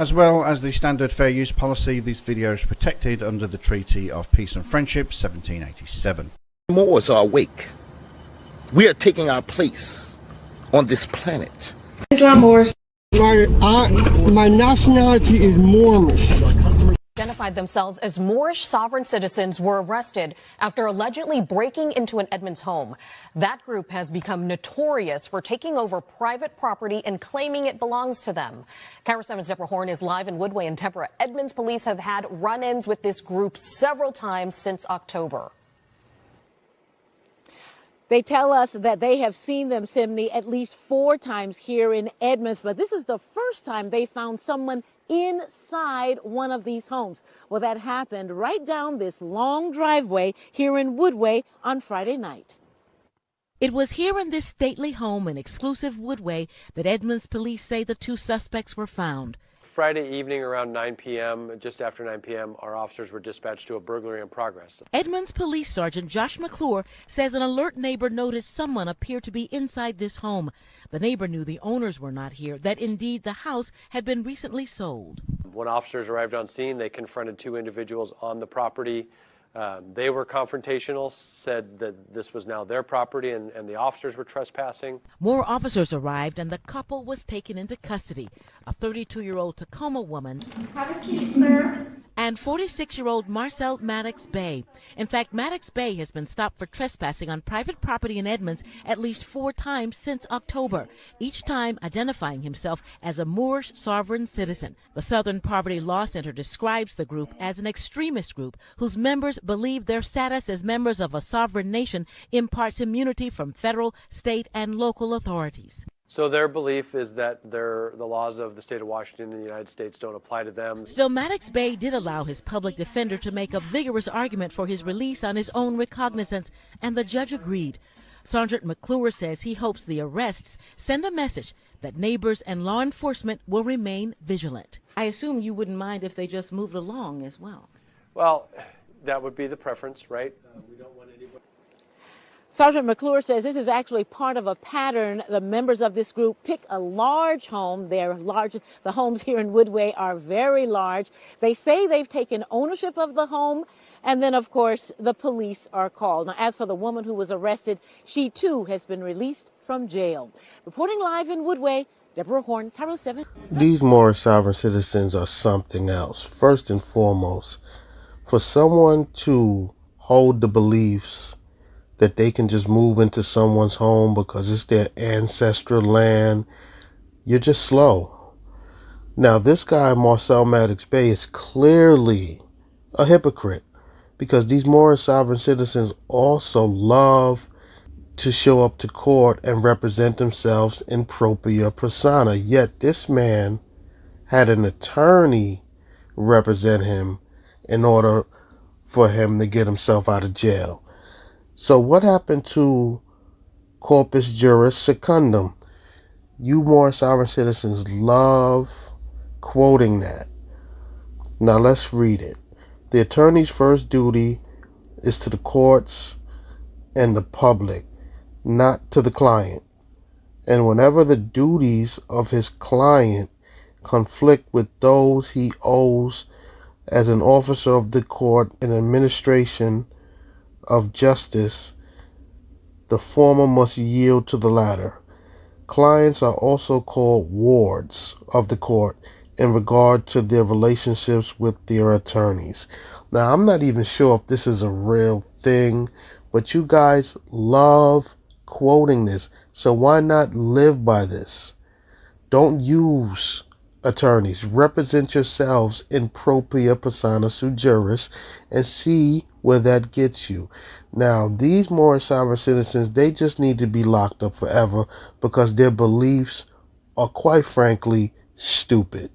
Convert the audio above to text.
As well as the standard fair use policy, this video is protected under the Treaty of Peace and Friendship 1787. Moors are awake. We are taking our place on this planet. Islam Moors. My nationality is Moorish. Identified themselves as Moorish sovereign citizens were arrested after allegedly breaking into an Edmonds home. That group has become notorious for taking over private property and claiming it belongs to them. Cairo 7's Deborah Horn is live in Woodway. And Deborah, Edmonds police have had run-ins with this group several times since October. They tell us that they have seen them, Simney, at least 4 times here in Edmonds, but this is the first time they found someone inside one of these homes. Well, that happened right down this long driveway here in Woodway on Friday night. It was here in this stately home in exclusive Woodway that Edmonds police say the 2 suspects were found. Friday evening around 9 p.m., just after 9 p.m., our officers were dispatched to a burglary in progress. Edmonds Police Sergeant Josh McClure says an alert neighbor noticed someone appeared to be inside this home. The neighbor knew the owners were not here, that indeed the house had been recently sold. When officers arrived on scene, they confronted 2 individuals on the property. They were confrontational, said that this was now their property and the officers were trespassing. More officers arrived and the couple was taken into custody. A 32-year-old Tacoma woman Have a seat, sir. and 46-year-old Marcel Maddox Bey. In fact, Maddox Bey has been stopped for trespassing on private property in Edmonds at least 4 times since October, each time identifying himself as a Moorish sovereign citizen. The Southern Poverty Law Center describes the group as an extremist group whose members believe their status as members of a sovereign nation imparts immunity from federal, state, and local authorities. So their belief is that the laws of the state of Washington and the United States don't apply to them. Still, Maddox Bey did allow his public defender to make a vigorous argument for his release on his own recognizance, and the judge agreed. Sergeant McClure says he hopes the arrests send a message that neighbors and law enforcement will remain vigilant. I assume you wouldn't mind if they just moved along as well. Well, that would be the preference, right? We don't want anybody. Sergeant McClure says this is actually part of a pattern. The members of this group pick a large home. They're large. The homes here in Woodway are very large. They say they've taken ownership of the home, and then, of course, the police are called. Now, as for the woman who was arrested, she, too, has been released from jail. Reporting live in Woodway, Deborah Horn, Cairo 7. These Moorish sovereign citizens are something else. First and foremost, for someone to hold the beliefs that they can just move into someone's home because it's their ancestral land, you're just slow. Now, this guy, Marcel Maddox Bey, is clearly a hypocrite because these Moorish sovereign citizens also love to show up to court and represent themselves in propria persona. Yet this man had an attorney represent him in order for him to get himself out of jail. So what happened to corpus juris secundum? You Moorish sovereign citizens love quoting that. Now let's read it. The attorney's first duty is to the courts and the public, not to the client. And whenever the duties of his client conflict with those he owes as an officer of the court in administration of justice, the former must yield to the latter. Clients are also called wards of the court in regard to their relationships with their attorneys. Now, I'm not even sure if this is a real thing, but you guys love quoting this, so why not live by this? Don't use attorneys. Represent yourselves in propria persona sui juris and see where that gets you. Now, these Moorish sovereign citizens, they just need to be locked up forever because their beliefs are, quite frankly, stupid.